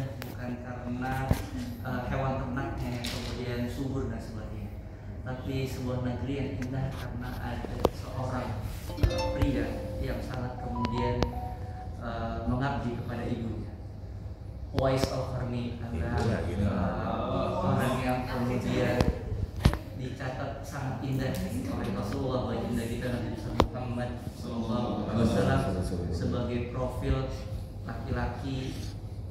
bukan karena hewan ternaknya yang kemudian subur dan sebagainya, tapi sebuah negeri yang indah karena ada seorang pria yang sangat kemudian mengabdi kepada ibunya. Uwais Al-Qarni adalah orang yang kemudian dicatat sangat indah oleh Rasulullah baginda kita Nabi Muhammad SAW sebagai profil laki-laki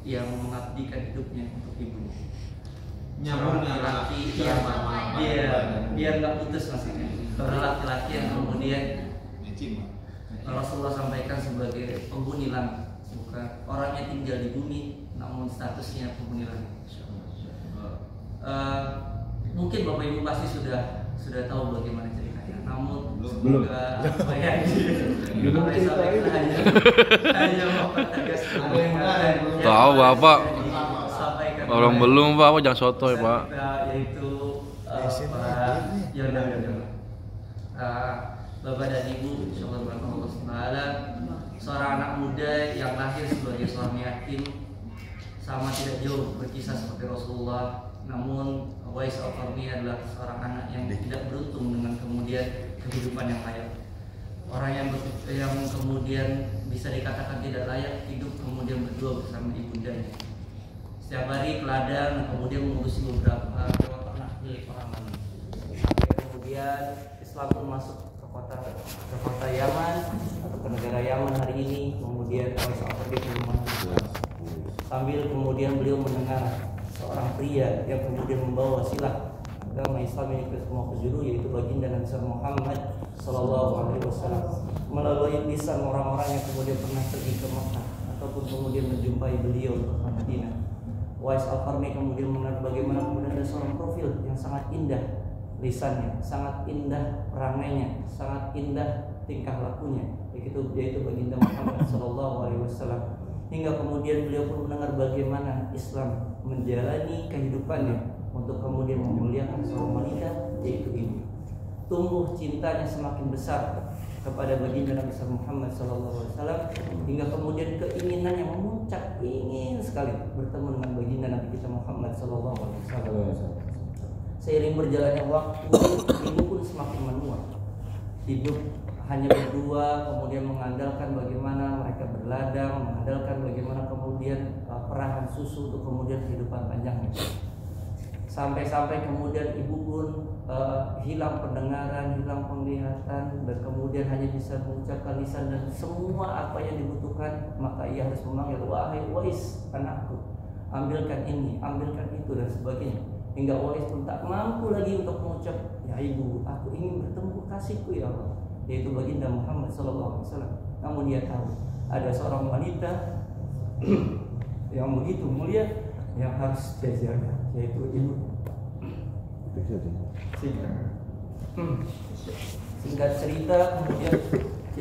yang mengabdikan hidupnya untuk ibunya. Laki-laki yang biar nggak putus maksudnya. Laki-laki yang kemudian Rasulullah sampaikan sebagai penghuni langit, bukan orangnya tinggal di bumi, namun statusnya penghuni langit. Mungkin Bapak Ibu pasti sudah tahu bagaimana ceritanya. Namun semoga hanya mempertegas tahu Bapak. Orang belum Pak, jangan sotoy Pak. Yaitu Bapak dan Ibu, insyaallah Allah Subhanahu seorang anak muda yang lahir sebagai seorang yatim sama tidak jauh berkisah seperti Rasulullah. Namun Uwais Al-Qarni adalah seorang anak yang tidak beruntung dengan kemudian kehidupan yang layak. Orang yang kemudian bisa dikatakan tidak layak hidup kemudian berdua bersama ibundanya. Setiap hari ke ladang, kemudian mengurusi beberapa hewan ternak milik orang lain. Sampai kemudian Islam pun masuk ke kota Yaman atau ke negara Yaman hari ini. Kemudian Uwais Al-Qarni sambil kemudian beliau mendengar seorang pria yang kemudian membawa wasilah agama Islam ini ke semua penjuru, yaitu baginda Nabi Muhammad SAW melalui lisan orang-orang yang kemudian pernah pergi ke Makkah ataupun kemudian menjumpai beliau ke Madinah. Uwais Al-Qarni kemudian mengenal bagaimana kemudian ada seorang profil yang sangat indah lisannya, sangat indah perangainya, sangat indah tingkah lakunya, yaitu baginda Muhammad SAW. Hingga kemudian beliau pun mendengar bagaimana Islam menjalani kehidupannya untuk kemudian memuliakan seorang wanita, yaitu ibu. Tumbuh cintanya semakin besar kepada baginda Nabi Muhammad SAW hingga kemudian keinginannya memuncak, ingin sekali bertemu dengan baginda Nabi kita Muhammad SAW. Seiring berjalannya waktu, ibu pun semakin menua. Hidup hanya berdua, kemudian mengandalkan bagaimana mereka berladang, mengandalkan bagaimana kemudian perahan susu untuk kemudian kehidupan panjangnya. Sampai-sampai kemudian ibu pun hilang pendengaran, hilang penglihatan, dan kemudian hanya bisa mengucapkan lisan, dan semua apa yang dibutuhkan maka ia harus memanggil, wahai Uwais anakku, ambilkan ini, ambilkan itu, dan sebagainya. Hingga Uwais pun tak mampu lagi untuk mengucap, ya ibu, aku ingin bertemu kasihku ya Allah, yaitu baginda Muhammad SAW. Namun dia tahu ada seorang wanita yang begitu mulia yang harus dia jaga, yaitu ibu. Singkat cerita, kemudian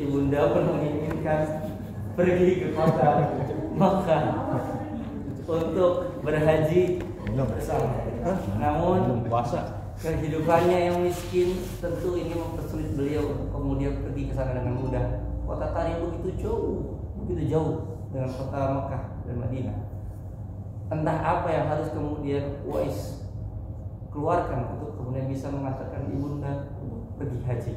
ibunda pun menginginkan pergi ke kota Makkah untuk berhaji bersama. Namun kehidupannya yang miskin tentu ini mempersulit beliau untuk kemudian pergi ke sana dengan mudah. Kota Tarim begitu jauh dengan kota Makkah dan Madinah. Entah apa yang harus kemudian Uwais keluarkan untuk kemudian bisa mengatakan ibunda untuk pergi haji.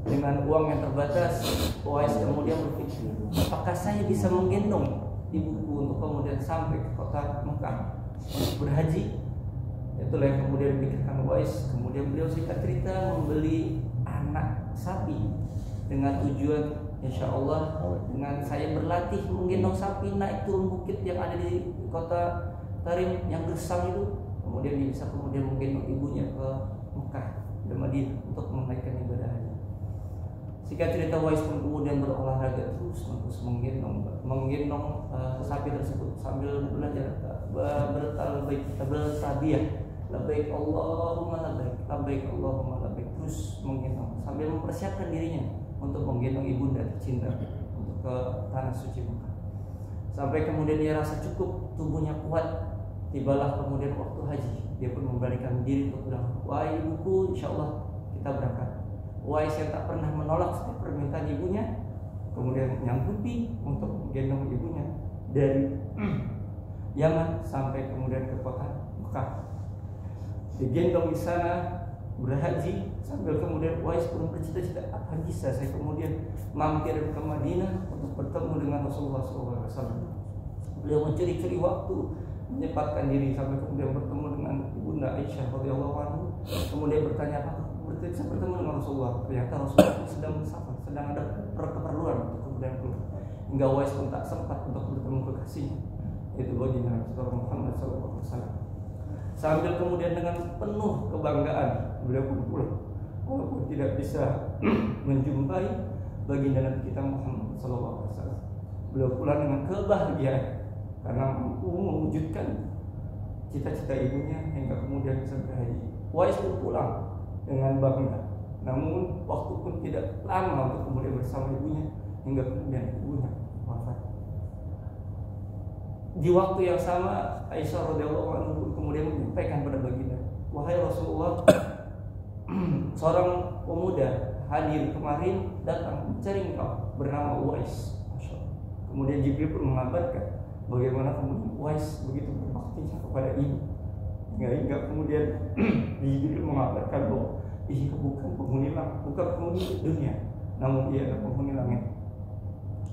Dengan uang yang terbatas, Uwais kemudian berpikir, apakah saya bisa menggendong ibuku untuk kemudian sampai ke kota Makkah untuk berhaji? Itulah yang kemudian dipikirkan Uwais. Kemudian beliau singkat cerita membeli anak sapi dengan tujuan, insya Allah dengan saya berlatih menggendong sapi naik turun bukit yang ada di kota Tarim yang gersang itu, kemudian dia bisa kemudian menggendong ibunya ke Mekah dan Madinah untuk menunaikan ibadah haji. Singkat cerita, Uwais pun kemudian berolahraga terus menggendong sapi tersebut sambil belajar bertalbiyah, labbaik Allahumma labbaik, labbaik Allahumma labbaik, terus menggendong sambil mempersiapkan dirinya untuk menggendong ibunda tercinta untuk ke tanah suci Mekah. Sampai kemudian dia rasa cukup, tubuhnya kuat. Tibalah kemudian waktu haji, dia pun membalikan diri untuk bilang, wahai ibuku, insya Allah kita berangkat. Uwais yang tak pernah menolak setiap permintaan ibunya, kemudian menyanggupi untuk menggendong ibunya dari Yaman sampai kemudian ke kota Mekah. Digendong di sana berhaji sambil kemudian Uwais pun bercita-cita, apa bisa saya kemudian mampir ke Madinah untuk bertemu dengan Rasulullah SAW. Beliau mencuri-curi waktu, menyempatkan diri sampai kemudian bertemu dengan Ibunda Aisyah radhiyallahu anha. Kemudian bertanya, apa bisa bertemu dengan Rasulullah? Ternyata Rasulullah sedang bersafar, sedang ada keperluan untuk kemudian keluar. Hingga Uwais pun tak sempat untuk bertemu kekasihnya, yaitu baginda Rasulullah Muhammad SAW. Sambil kemudian dengan penuh kebanggaan beliau pun pulang, walaupun tidak bisa menjumpai baginda Nabi kita Muhammad SAW. Beliau pulang dengan kebahagiaan karena mampu mewujudkan cita-cita ibunya hingga kemudian bisa berhaji. Uwais pun pulang dengan bangga, namun waktu pun tidak lama untuk kemudian bersama ibunya hingga kemudian ibunya wafat. Di waktu yang sama Aisyah radhiyallahu anha kemudian menyampaikan pada baginda, wahai Rasulullah, seorang pemuda hadir kemarin datang mencari engkau bernama Uwais. Kemudian Jibril pun mengabarkan bagaimana kemudian Uwais begitu berbaktinya kepada ibu, hingga kemudian Jibril mengabarkan bahwa ia bukan penghuni langit, bukan penghuni dunia, namun ia adalah penghuni langit.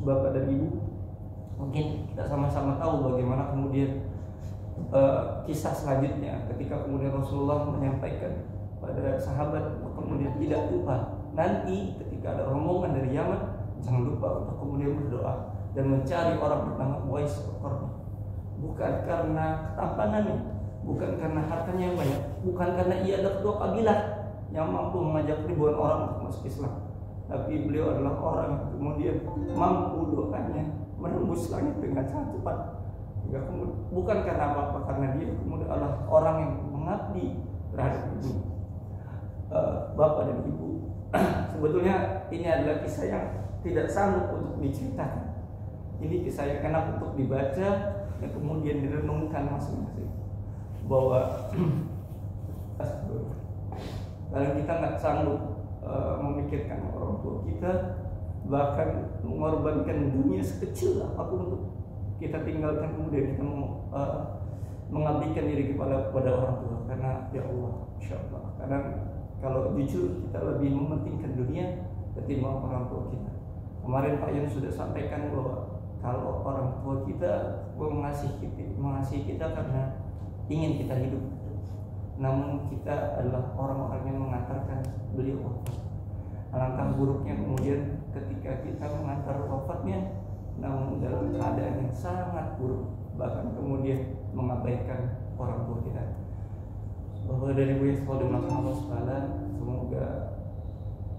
Bapak dan ibu, mungkin kita sama-sama tahu bagaimana kemudian kisah selanjutnya ketika kemudian Rasulullah menyampaikan pada sahabat untuk kemudian tidak lupa nanti ketika ada rombongan dari Yaman, jangan lupa untuk kemudian berdoa dan mencari orang bernama Uwais Al-Qarni. Bukan karena ketampanannya, bukan karena hartanya yang banyak, bukan karena ia ada ketua kabilah yang mampu mengajak ribuan orang untuk masuk Islam, tapi beliau adalah orang yang kemudian mampu doanya menembus langit dengan sangat cepat. Bukan karena apa-apa, karena dia kemudian adalah orang yang mengabdi terhadap ibu, bapak dan ibu. Sebetulnya ini adalah kisah yang tidak sanggup untuk diceritakan. Ini kisah yang enak untuk dibaca dan kemudian direnungkan masing-masing. Bahwa kalau kita nggak sanggup memikirkan orang tua kita, bahkan mengorbankan dunia sekecil apapun untuk kita tinggalkan, kemudian kita mengabdikan diri kepada orang tua, karena ya Allah, insya Allah. Karena kalau jujur kita lebih mementingkan dunia ketimbang orang tua kita. Kemarin Pak Yun sudah sampaikan bahwa kalau orang tua kita mengasihi kita karena ingin kita hidup, namun kita adalah orang-orang yang mengantarkan beliau wafat. Alangkah buruknya kemudian ketika kita mengantar wafatnya namun dalam keadaan yang sangat buruk, bahkan kemudian mengabaikan orang tua kita. Bahwa dari Bu Yusuf Allah SWT, semoga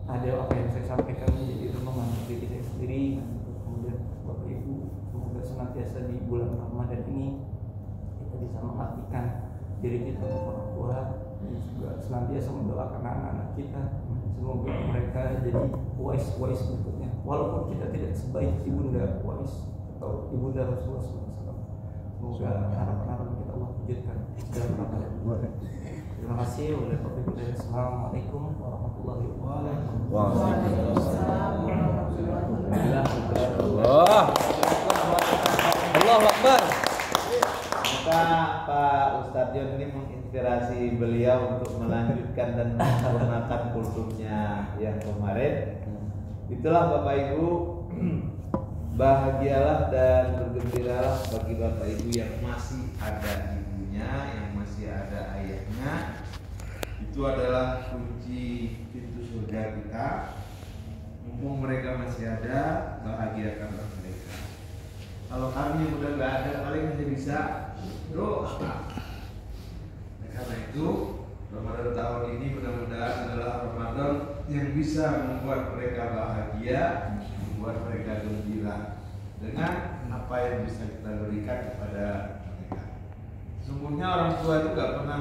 ada apa yang saya sampaikan menjadi renungan bagi kita sendiri, dan kemudian Bapak Ibu, semoga senantiasa di bulan Ramadan ini kita bisa mengabdikan diri kita untuk orang tua, dan juga senantiasa mendoakan anak-anak kita, semoga mereka jadi Uwais berikutnya, walaupun kita tidak sebaik ibunda Uwais atau ibunda Rasulullah SAW. Semoga harapan-harapan kita Allah wujudkan dalam Ramadan. Terima kasih. Assalamualaikum warahmatullahi wabarakatuh. Allahu Akbar. Maka Pak Ustadz Yon ini menginspirasi beliau untuk melanjutkan dan menggunakan kulturnya yang kemarin. Itulah Bapak Ibu, bahagialah dan bergembiralah bagi Bapak Ibu yang masih ada ibunya, yang masih ada ayahnya. Itu adalah kunci pintu surga kita. Mumpung mereka masih ada, bahagiakanlah mereka. Kalau kami yang udah nggak ada, paling hanya bisa doa. Karena itu Ramadan tahun ini mudah-mudahan adalah Ramadan yang bisa membuat mereka bahagia, membuat mereka gembira dengan apa yang bisa kita berikan kepada mereka. Sesungguhnya orang tua itu gak pernah